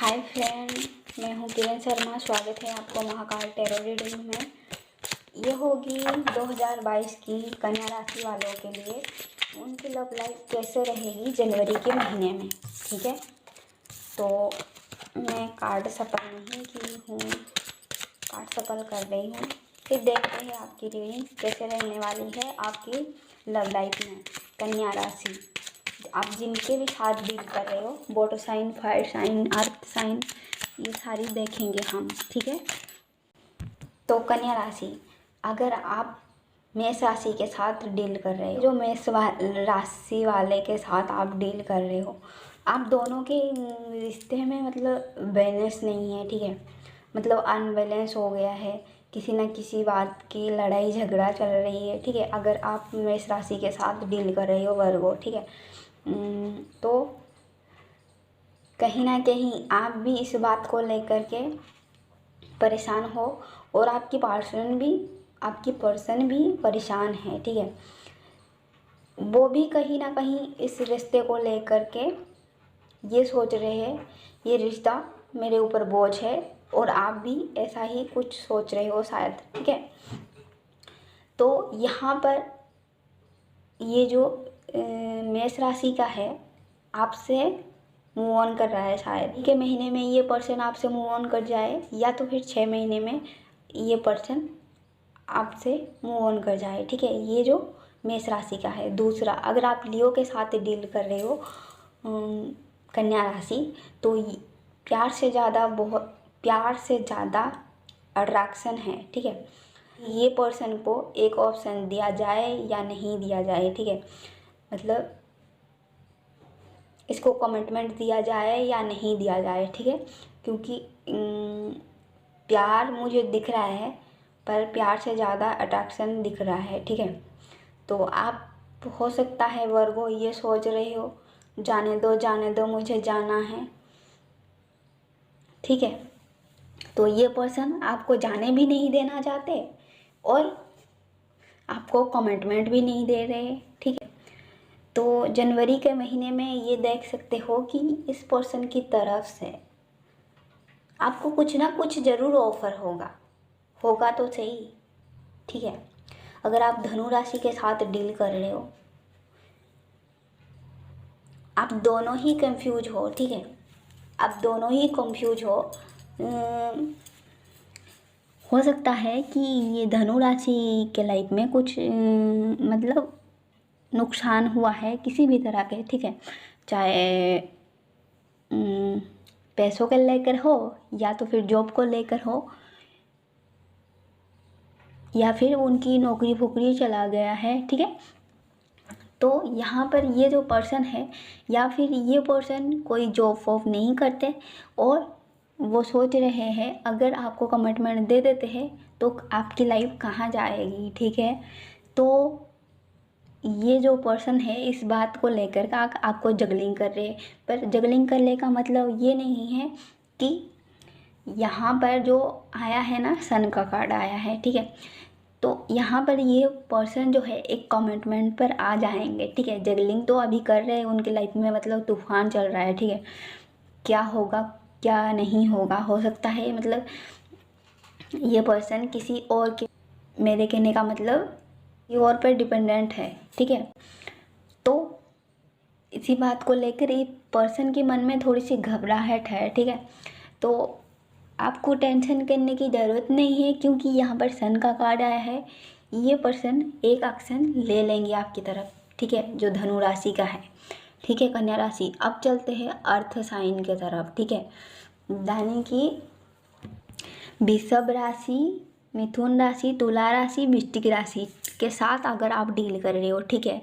Hi friend, मैं हूँ किरण शर्मा। स्वागत है आपको महाकाल टैरो रीडिंग में। ये होगी 2022 की कन्या राशि वालों के लिए। उनकी लव लाइफ कैसे रहेगी जनवरी के महीने में, ठीक है। तो मैं कार्ड सफल नहीं की हूँ, कार्ड सफल कर रही हूँ। फिर देखते हैं आपकी रीडिंग कैसे रहने वाली है आपकी लव लाइफ में। कन्या राशि, आप जिनके भी साथ डील कर रहे हो, water sign, fire sign, earth sign, ये सारी देखेंगे हम, ठीक है। तो कन्या राशि, अगर आप मेष राशि के साथ डील कर रहे हो, जो मेष राशि वाले के साथ आप डील कर रहे हो, आप दोनों के रिश्ते में मतलब बैलेंस नहीं है, ठीक है। मतलब अनबैलेंस हो गया है, किसी न किसी बात की लड़ाई झगड़ा चल रही है, ठीक है। अगर आप मेष राशि के साथ डील कर रहे हो वर्गो, ठीक है, तो कहीं ना कहीं आप भी इस बात को लेकर के परेशान हो और आपकी पर्सन भी परेशान है, ठीक है। वो भी कहीं ना कहीं इस रिश्ते को लेकर के ये सोच रहे हैं, ये रिश्ता मेरे ऊपर बोझ है, और आप भी ऐसा ही कुछ सोच रहे हो शायद, ठीक है। तो यहाँ पर ये जो मेष राशि का है, आपसे मूव ऑन कर रहा है शायद के महीने में ये पर्सन आपसे मूव ऑन कर जाए, या तो फिर 6 महीने में ये पर्सन आपसे मूव ऑन कर जाए, ठीक है। ये जो मेष राशि का है। दूसरा, अगर आप लियो के साथ डील कर रहे हो कन्या राशि, तो प्यार से ज़्यादा अट्रैक्शन है, ठीक है। ये पर्सन को एक ऑप्शन दिया जाए या नहीं दिया जाए, ठीक है। मतलब इसको कमिटमेंट दिया जाए या नहीं दिया जाए, ठीक है। क्योंकि प्यार मुझे दिख रहा है, पर प्यार से ज़्यादा अट्रैक्शन दिख रहा है, ठीक है। तो आप, हो सकता है वर्गो, ये सोच रहे हो जाने दो मुझे जाना है, ठीक है। तो ये पर्सन आपको जाने भी नहीं देना चाहते और आपको कमिटमेंट भी नहीं दे रहे, ठीक है। तो जनवरी के महीने में ये देख सकते हो कि इस पर्सन की तरफ से आपको कुछ ना कुछ ज़रूर ऑफर होगा तो सही, ठीक है। अगर आप धनु राशि के साथ डील कर रहे हो, आप दोनों ही कंफ्यूज हो, ठीक है। आप दोनों ही कंफ्यूज हो सकता है कि ये धनु राशि के लाइफ में कुछ मतलब नुकसान हुआ है किसी भी तरह के, ठीक है। चाहे पैसों को लेकर हो, या तो फिर जॉब को लेकर हो, या फिर उनकी नौकरी फुकरी चला गया है, ठीक है। तो यहाँ पर ये जो पर्सन है, या फिर ये पर्सन कोई जॉब वॉब नहीं करते और वो सोच रहे हैं अगर आपको कमिटमेंट दे देते हैं तो आपकी लाइफ कहाँ जाएगी, ठीक है। तो ये जो पर्सन है इस बात को लेकर का आपको जगलिंग कर रहे हैं, पर जगलिंग करने का मतलब ये नहीं है कि यहाँ पर जो आया है ना, सन का कार्ड आया है, ठीक है। तो यहाँ पर ये पर्सन जो है एक कमिटमेंट पर आ जाएंगे, ठीक है। जगलिंग तो अभी कर रहे हैं उनकी लाइफ में, मतलब तूफान चल रहा है, ठीक है। क्या होगा क्या नहीं होगा, हो सकता है मतलब ये पर्सन किसी और के, मेरे कहने का मतलब ये और पर डिपेंडेंट है, ठीक है। तो इसी बात को लेकर ये पर्सन के मन में थोड़ी सी घबराहट है, ठीक है। तो आपको टेंशन करने की ज़रूरत नहीं है, क्योंकि यहाँ पर सन का कार्ड आया है। ये पर्सन एक एक्शन ले लेंगे आपकी तरफ, ठीक है, जो धनु राशि का है, ठीक है। कन्या राशि, अब चलते हैं अर्थ साइन के तरफ, ठीक है। यानी कि वृषभ राशि, मिथुन राशि, तुला राशि, वृश्चिक राशि के साथ अगर आप डील कर रहे हो, ठीक है।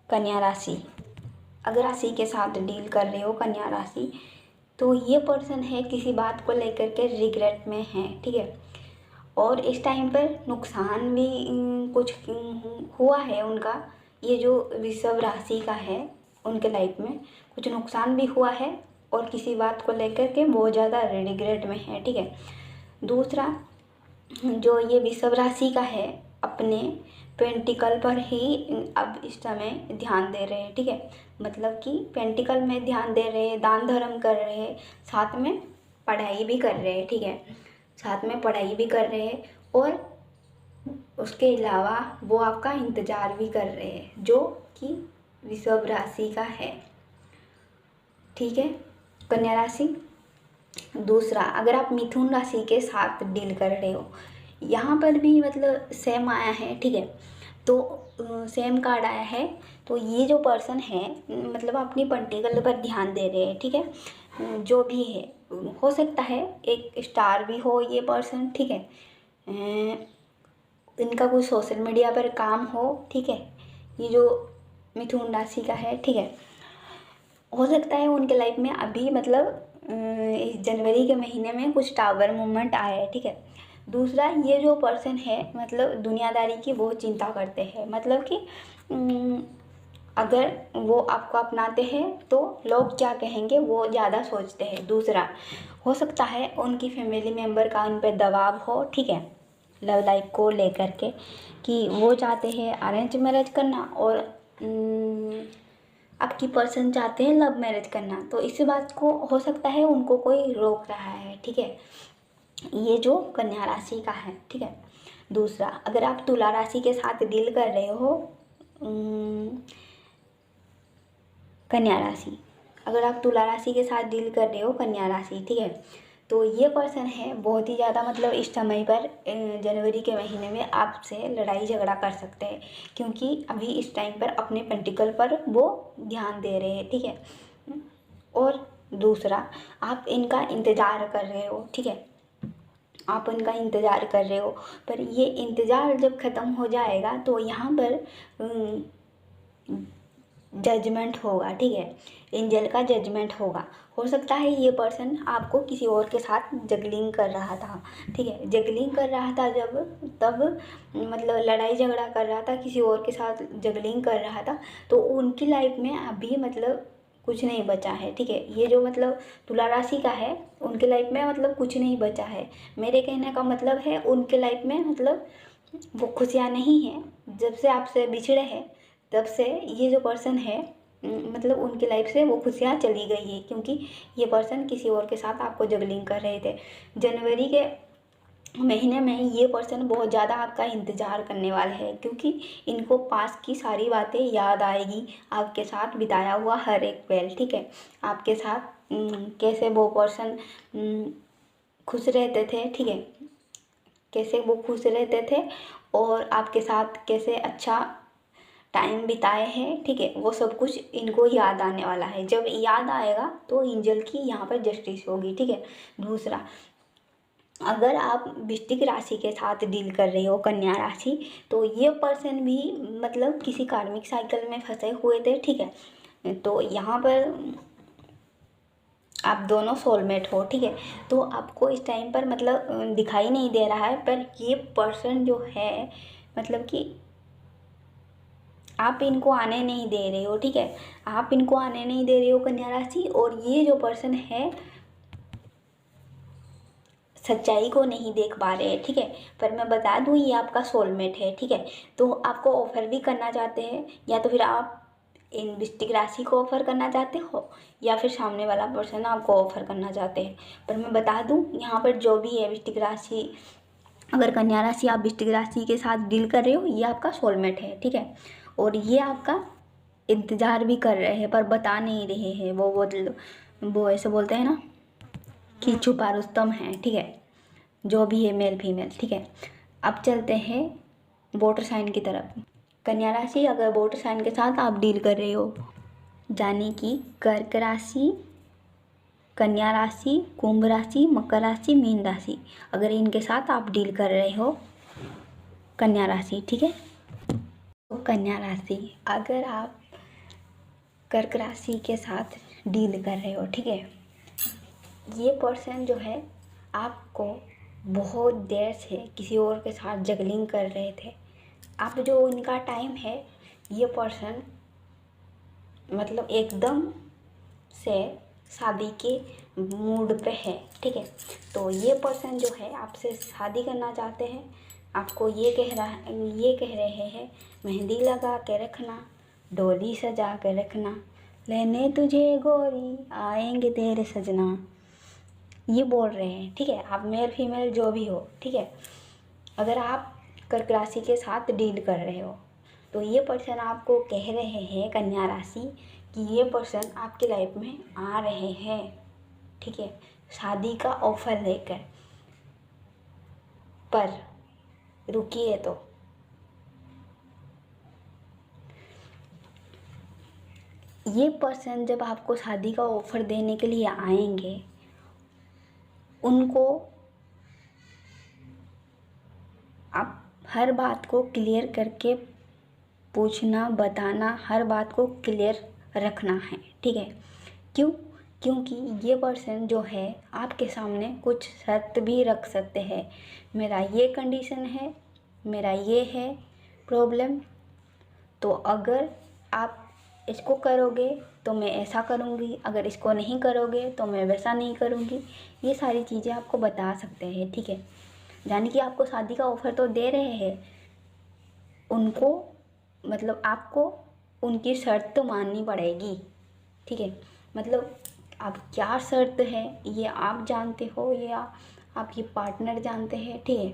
कन्या राशि, अगर राशि के साथ डील कर रहे हो कन्या राशि, तो ये पर्सन है किसी बात को लेकर के रिग्रेट में है, ठीक है। और इस टाइम पर नुकसान भी कुछ हुआ है उनका। ये जो वृषभ राशि का है, उनके लाइफ में कुछ नुकसान भी हुआ है और किसी बात को लेकर के बहुत ज़्यादा रिग्रेट में है, ठीक है। दूसरा, जो ये वृषभ राशि का है, अपने पेंटिकल पर ही अब इस समय ध्यान दे रहे हैं, ठीक है। मतलब कि पेंटिकल में ध्यान दे रहे हैं, दान धर्म कर रहे हैं, साथ में पढ़ाई भी कर रहे हैं, ठीक है। साथ में पढ़ाई भी कर रहे हैं और उसके अलावा वो आपका इंतज़ार भी कर रहे हैं, जो कि वृषभ राशि का है, ठीक है। कन्या राशि। दूसरा, अगर आप मिथुन राशि के साथ डील कर रहे हो, यहाँ पर भी मतलब सेम आया है, ठीक है। तो सेम कार्ड आया है। तो ये जो पर्सन है मतलब अपनी पर्टिकुलर पर ध्यान दे रहे हैं, ठीक है। जो भी है, हो सकता है एक स्टार भी हो ये पर्सन, ठीक है। इनका कुछ सोशल मीडिया पर काम हो, ठीक है। ये जो मिथुन राशि का है, ठीक है। हो सकता है उनके लाइफ में अभी मतलब इस जनवरी के महीने में कुछ टावर मूवमेंट आया है, ठीक है। दूसरा, ये जो पर्सन है मतलब दुनियादारी की बहुत चिंता करते हैं, मतलब कि अगर वो आपको अपनाते हैं तो लोग क्या कहेंगे वो ज़्यादा सोचते हैं। दूसरा, हो सकता है उनकी फैमिली मेम्बर का उन पर दबाव हो, ठीक है, लव लाइफ को लेकर के, कि वो चाहते हैं अरेंज मैरिज करना और आपकी पर्सन चाहते हैं लव मैरिज करना। तो इस बात को हो सकता है उनको कोई रोक रहा है, ठीक है। ये जो कन्या राशि का है, ठीक है। दूसरा, अगर आप तुला राशि के साथ डील कर रहे हो, कन्या राशि, अगर आप तुला राशि के साथ डील कर रहे हो, कन्या राशि, ठीक है। तो ये पर्सन है बहुत ही ज़्यादा मतलब इस समय पर जनवरी के महीने में आपसे लड़ाई झगड़ा कर सकते हैं, क्योंकि अभी इस टाइम पर अपने पेंटिकल पर वो ध्यान दे रहे हैं, ठीक है। और दूसरा, आप इनका इंतज़ार कर रहे हो, ठीक है। आप उनका इंतज़ार कर रहे हो, पर ये इंतज़ार जब ख़त्म हो जाएगा तो यहाँ पर जजमेंट होगा, ठीक है। एंजल का जजमेंट होगा। हो सकता है ये पर्सन आपको किसी और के साथ जगलिंग कर रहा था, ठीक है। जगलिंग कर रहा था जब, तब मतलब लड़ाई झगड़ा कर रहा था, किसी और के साथ जगलिंग कर रहा था, तो उनकी लाइफ में अभी मतलब कुछ नहीं बचा है, ठीक है। ये जो मतलब तुला राशि का है, उनके लाइफ में मतलब कुछ नहीं बचा है। मेरे कहने का मतलब है उनके लाइफ में मतलब वो खुशियाँ नहीं हैं। जब से आपसे बिछड़े हैं तब से ये जो पर्सन है मतलब उनकी लाइफ से वो खुशियाँ चली गई है, क्योंकि ये पर्सन किसी और के साथ आपको जगलिंग कर रहे थे। जनवरी के महीने में ये पर्सन बहुत ज़्यादा आपका इंतज़ार करने वाले हैं, क्योंकि इनको पास की सारी बातें याद आएगी, आपके साथ बिताया हुआ हर एक पल, ठीक है। आपके साथ कैसे वो पर्सन खुश रहते थे, ठीक है, कैसे वो खुश रहते थे और आपके साथ कैसे अच्छा टाइम बिताए हैं, ठीक है। वो सब कुछ इनको याद आने वाला है। जब याद आएगा तो एंजल की यहाँ पर जस्टिस होगी, ठीक है। दूसरा, अगर आप वृश्चिक राशि के साथ डील कर रहे हो, कन्या राशि, तो ये पर्सन भी मतलब किसी कार्मिक साइकिल में फंसे हुए थे, ठीक है। तो यहाँ पर आप दोनों सोलमेट हो, ठीक है। तो आपको इस टाइम पर मतलब दिखाई नहीं दे रहा है, पर ये पर्सन जो है मतलब कि आप इनको आने नहीं दे रहे हो, ठीक है। आप इनको आने नहीं दे रहे हो कन्या राशि, और ये जो पर्सन है सच्चाई को नहीं देख पा रहे हैं, ठीक है। पर मैं बता दूं ये आपका सोलमेट है, ठीक है। तो आपको ऑफर भी करना चाहते हैं, या तो फिर आप इन वृश्चिक राशि को ऑफर करना चाहते हो, या फिर सामने वाला पर्सन आपको ऑफर करना चाहते हैं। पर मैं बता दूं यहाँ पर जो भी है वृश्चिक राशि, अगर कन्या राशि आप वृश्चिक राशि के साथ डील कर रहे हो, ये आपका सोलमेट है, ठीक है। और ये आपका इंतज़ार भी कर रहे हैं पर बता नहीं रहे हैं। वो ऐसे बोलते हैं ना कि छुपा रुस्तम है, ठीक है। जो भी है मेल फीमेल, ठीक है। अब चलते हैं वाटर साइन की तरफ। कन्या राशि, अगर वाटर साइन के साथ आप डील कर रहे हो, जाने कि कर्क राशि, कन्या राशि, कुंभ राशि, मकर राशि, मीन राशि, अगर इनके साथ आप डील कर रहे हो, कन्या राशि, ठीक है। तो कन्या राशि, अगर आप कर्क राशि के साथ डील कर रहे हो, ठीक है, ये पर्सन जो है आपको बहुत देर से किसी और के साथ जगलिंग कर रहे थे। अब जो इनका टाइम है, ये पर्सन मतलब एकदम से शादी के मूड पे है, ठीक है। तो ये पर्सन जो है आपसे शादी करना चाहते हैं, आपको ये कह रहे हैं मेहंदी लगा के रखना, डोली सजा के रखना, लेने तुझे गोरी आएंगे तेरे सजना, ये बोल रहे हैं। ठीक है, आप मेल फीमेल जो भी हो, ठीक है। अगर आप कर्क राशि के साथ डील कर रहे हो तो ये पर्सन आपको कह रहे हैं, कन्या राशि, कि ये पर्सन आपकी लाइफ में आ रहे हैं, ठीक है, शादी का ऑफर लेकर। पर रुकिए, तो ये पर्सन जब आपको शादी का ऑफर देने के लिए आएंगे, उनको आप हर बात को क्लियर करके पूछना, बताना, हर बात को क्लियर रखना है, ठीक है। क्योंकि ये पर्सन जो है आपके सामने कुछ शर्त भी रख सकते हैं। मेरा ये कंडीशन है, मेरा ये है प्रॉब्लम, तो अगर आप इसको करोगे तो मैं ऐसा करूँगी, अगर इसको नहीं करोगे तो मैं वैसा नहीं करूँगी। ये सारी चीज़ें आपको बता सकते हैं, ठीक है। यानी कि आपको शादी का ऑफ़र तो दे रहे हैं, उनको मतलब आपको उनकी शर्त तो माननी पड़ेगी, ठीक है। मतलब अब क्या शर्त है ये आप जानते हो या आपकी पार्टनर जानते हैं, ठीक है।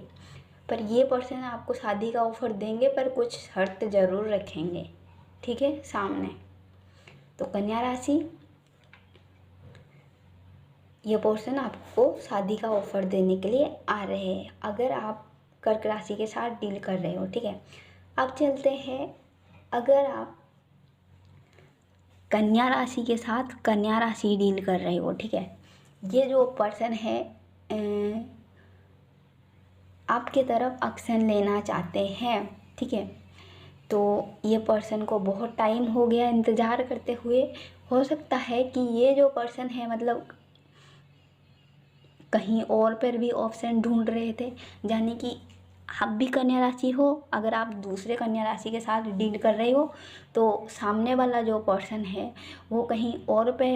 पर ये पर्सन आपको शादी का ऑफ़र देंगे, पर कुछ शर्त ज़रूर रखेंगे, ठीक है, सामने। तो कन्या राशि, ये पर्सन आपको शादी का ऑफ़र देने के लिए आ रहे हैं, अगर आप कर्क राशि के साथ डील कर रहे हो, ठीक है। अब चलते हैं, अगर आप कन्या राशि के साथ कन्या राशि डील कर रहे हो, ठीक है। ये जो पर्सन है आपके तरफ एक्शन लेना चाहते हैं, ठीक है। तो ये पर्सन को बहुत टाइम हो गया इंतज़ार करते हुए। हो सकता है कि ये जो पर्सन है मतलब कहीं और पर भी ऑप्शन ढूंढ रहे थे, यानी कि आप भी कन्या राशि हो, अगर आप दूसरे कन्या राशि के साथ डील कर रहे हो तो सामने वाला जो पर्सन है वो कहीं और पे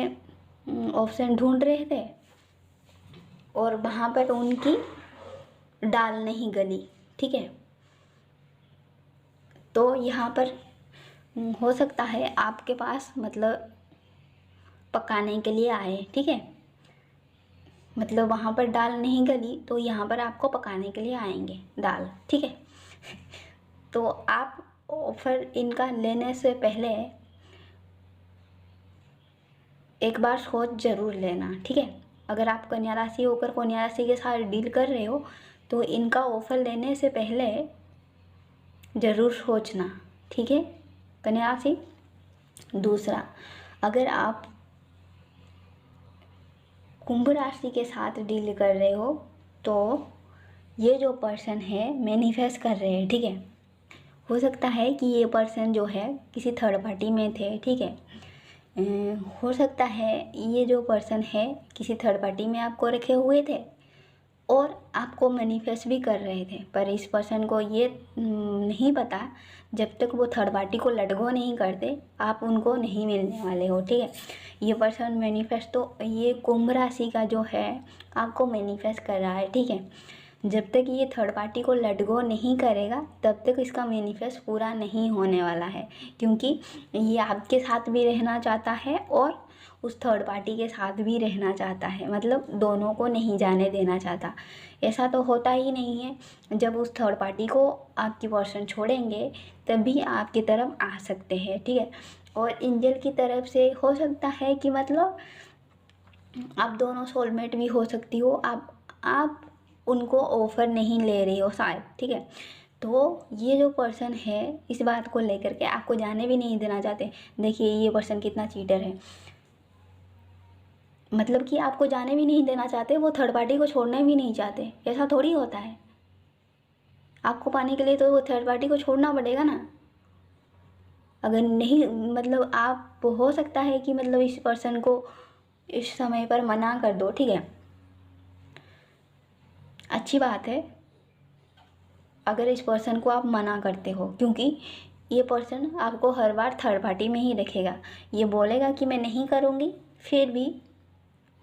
ऑप्शन ढूंढ रहे थे और वहाँ पर उनकी दाल नहीं गली, ठीक है। तो यहाँ पर हो सकता है आपके पास मतलब पकाने के लिए आए, ठीक है। मतलब वहाँ पर दाल नहीं गली तो यहाँ पर आपको पकाने के लिए आएंगे दाल, ठीक है। तो आप ऑफ़र इनका लेने से पहले एक बार सोच ज़रूर लेना, ठीक है। अगर आप कन्या राशि होकर कन्या राशि के साथ डील कर रहे हो तो इनका ऑफ़र लेने से पहले ज़रूर सोचना, ठीक है, कन्या राशि। दूसरा, अगर आप कुंभ राशि के साथ डील कर रहे हो तो ये जो पर्सन है मैनिफेस्ट कर रहे हैं, ठीक है। हो सकता है कि ये पर्सन जो है किसी थर्ड पार्टी में थे, ठीक है। हो सकता है ये जो पर्सन है किसी थर्ड पार्टी में आपको रखे हुए थे और आपको मैनिफेस्ट भी कर रहे थे, पर इस पर्सन को ये नहीं पता, जब तक वो थर्ड पार्टी को लेट गो नहीं करते आप उनको नहीं मिलने वाले हो, ठीक है। ये पर्सन मैनिफेस्ट, तो ये कुंभ राशि का जो है आपको मैनिफेस्ट कर रहा है, ठीक है। जब तक ये थर्ड पार्टी को लेट गो नहीं करेगा तब तक इसका मैनिफेस्ट पूरा नहीं होने वाला है, क्योंकि ये आपके साथ भी रहना चाहता है और उस थर्ड पार्टी के साथ भी रहना चाहता है, मतलब दोनों को नहीं जाने देना चाहता। ऐसा तो होता ही नहीं है, जब उस थर्ड पार्टी को आपकी पर्सन छोड़ेंगे तभी आपकी तरफ आ सकते हैं, ठीक है। और एंजल की तरफ से हो सकता है कि मतलब आप दोनों सोलमेट भी हो सकती हो, आप उनको ऑफ़र नहीं ले रही हो शायद, ठीक है। तो ये जो पर्सन है इस बात को लेकर के आपको जाने भी नहीं देना चाहते। देखिए ये पर्सन कितना चीटर है, मतलब कि आपको जाने भी नहीं देना चाहते, वो थर्ड पार्टी को छोड़ना भी नहीं चाहते। ऐसा थोड़ी होता है, आपको पाने के लिए तो वो थर्ड पार्टी को छोड़ना पड़ेगा ना। अगर नहीं मतलब आप, हो सकता है कि मतलब इस पर्सन को इस समय पर मना कर दो, ठीक है, अच्छी बात है अगर इस पर्सन को आप मना करते हो, क्योंकि ये पर्सन आपको हर बार थर्ड पार्टी में ही रखेगा। ये बोलेगा कि मैं नहीं करूँगी, फिर भी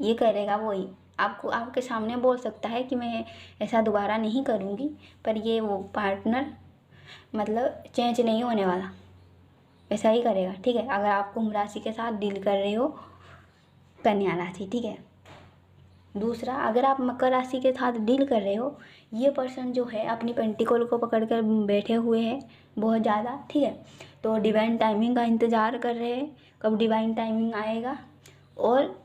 ये करेगा वही, आपको आपके सामने बोल सकता है कि मैं ऐसा दोबारा नहीं करूँगी, पर ये वो पार्टनर मतलब चेंज नहीं होने वाला, ऐसा ही करेगा, ठीक है। अगर आप कुंभ राशि के साथ डील कर रहे हो कन्या राशि, ठीक है। दूसरा, अगर आप मकर राशि के साथ डील कर रहे हो, ये पर्सन जो है अपनी पेंटिकल को पकड़ कर बैठे हुए हैं बहुत ज़्यादा, ठीक है। तो डिवाइन टाइमिंग का इंतज़ार कर रहे हैं, कब डिवाइन टाइमिंग आएगा। और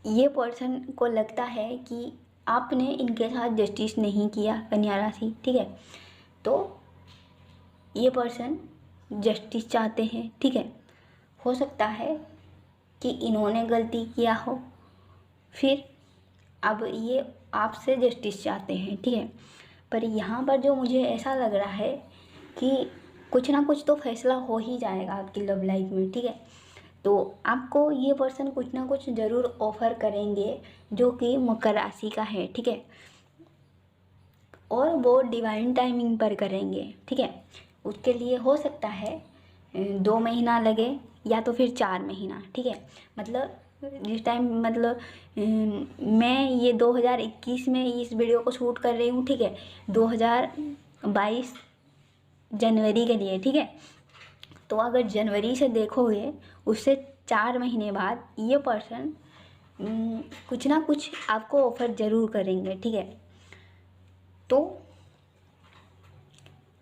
ये पर्सन को लगता है कि आपने इनके साथ जस्टिस नहीं किया, कन्या राशि, ठीक है। तो ये पर्सन जस्टिस चाहते हैं, ठीक है। हो सकता है कि इन्होंने गलती किया हो, फिर अब ये आपसे जस्टिस चाहते हैं, ठीक है। पर यहाँ पर जो मुझे ऐसा लग रहा है कि कुछ ना कुछ तो फैसला हो ही जाएगा आपकी लव लाइफ में, ठीक है। तो आपको ये पर्सन कुछ ना कुछ ज़रूर ऑफ़र करेंगे जो कि मकर राशि का है, ठीक है। और वो डिवाइन टाइमिंग पर करेंगे, ठीक है। उसके लिए हो सकता है 2 महीना लगे या तो फिर 4 महीना, ठीक है। मतलब जिस टाइम मतलब मैं ये 2021 में इस वीडियो को शूट कर रही हूँ, ठीक है, 2022 जनवरी के लिए, ठीक है। तो अगर जनवरी से देखोगे, उससे 4 महीने बाद ये पर्सन कुछ ना कुछ आपको ऑफ़र ज़रूर करेंगे, ठीक है। तो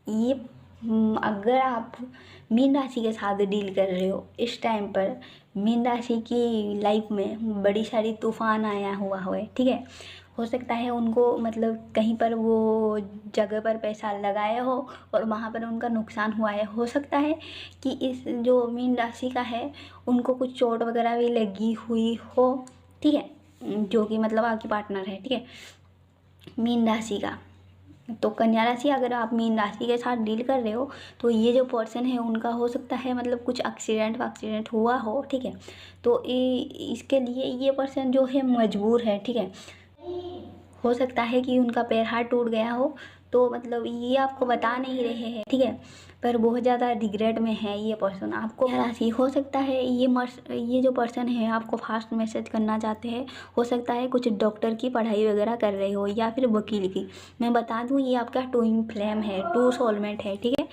ये अगर आप मीन राशि के साथ डील कर रहे हो, इस टाइम पर मीन राशि की लाइफ में बड़ी सारी तूफान आया हुआ है, ठीक है। हो सकता है उनको मतलब कहीं पर वो जगह पर पैसा लगाया हो और वहाँ पर उनका नुकसान हुआ है। हो सकता है कि इस जो मीन राशि का है उनको कुछ चोट वगैरह भी लगी हुई हो, ठीक है, जो कि मतलब आपकी पार्टनर है, ठीक है, मीन राशि का। तो कन्या राशि, अगर आप मीन राशि के साथ डील कर रहे हो तो ये जो पर्सन है उनका हो सकता है मतलब कुछ एक्सीडेंट हुआ हो, ठीक है। तो इसके लिए ये पर्सन जो है मजबूर है, ठीक है। हो सकता है कि उनका पैर हाथ टूट गया हो, तो मतलब ये आपको बता नहीं रहे हैं, ठीक है, पर बहुत ज़्यादा रिग्रेट में है ये पर्सन। आपको राशि हो सकता है ये जो पर्सन है आपको फास्ट मैसेज करना चाहते हैं। हो सकता है कुछ डॉक्टर की पढ़ाई वगैरह कर रहे हो या फिर वकील की। मैं बता दूँ, ये आपका ट्विन फ्लेम है, 2 सोलमेट है, ठीक है।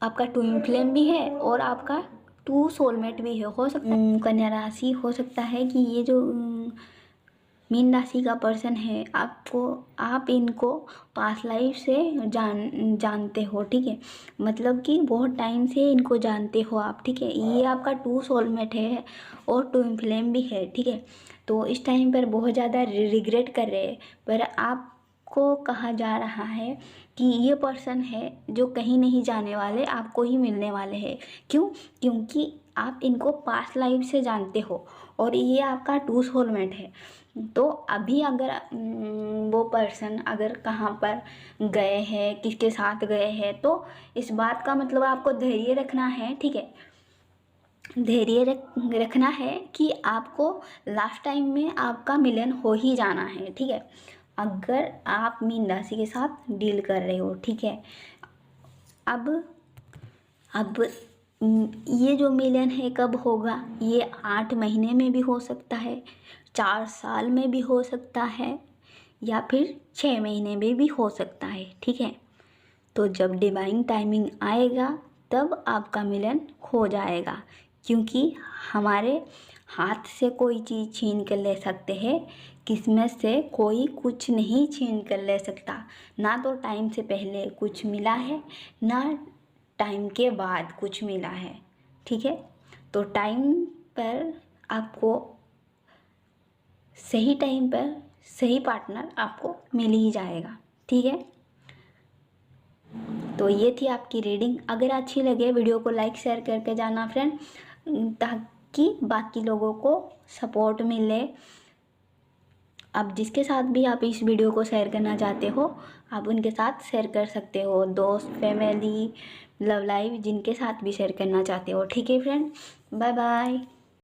आपका ट्विन फ्लेम भी है और आपका 2 सोलमेट भी है। हो सकता है कन्या राशि, हो सकता है कि ये जो मीन राशि का पर्सन है आप इनको पास्ट लाइफ से जानते हो, ठीक है। मतलब कि बहुत टाइम से इनको जानते हो आप, ठीक है। ये आपका 2 सोलमेट है और ट्विन फ्लेम भी है, ठीक है। तो इस टाइम पर बहुत ज़्यादा रिग्रेट कर रहे हैं, पर आपको कहा जा रहा है कि ये पर्सन है जो कहीं नहीं जाने वाले, आपको ही मिलने वाले हैं। क्यों? क्योंकि आप इनको पास्ट लाइफ से जानते हो और ये आपका 2 सोलमेट है। तो अभी अगर वो पर्सन अगर कहाँ पर गए हैं, किसके साथ गए हैं, तो इस बात का मतलब आपको धैर्य रखना है, ठीक है। धैर्य रखना है कि आपको लास्ट टाइम में आपका मिलन हो ही जाना है, ठीक है। अगर आप मीन राशि के साथ डील कर रहे हो, ठीक है। अब ये जो मिलन है कब होगा? ये 8 महीने में भी हो सकता है, 4 साल में भी हो सकता है, या फिर 6 महीने में भी हो सकता है, ठीक है। तो जब डिवाइन टाइमिंग आएगा तब आपका मिलन हो जाएगा, क्योंकि हमारे हाथ से कोई चीज़ छीन कर ले सकते हैं, किस्मत से कोई कुछ नहीं छीन कर ले सकता। ना तो टाइम से पहले कुछ मिला है, ना टाइम के बाद कुछ मिला है, ठीक है। तो टाइम पर आपको सही टाइम पर सही पार्टनर आपको मिल ही जाएगा, ठीक है। तो ये थी आपकी रीडिंग। अगर अच्छी लगे वीडियो को लाइक शेयर करके जाना फ्रेंड, ताकि बाकी लोगों को सपोर्ट मिले। अब जिसके साथ भी आप इस वीडियो को शेयर करना चाहते हो आप उनके साथ शेयर कर सकते हो, दोस्त, फैमिली, लव लाइफ, जिनके साथ भी शेयर करना चाहते हो, ठीक है फ्रेंड। Bye bye.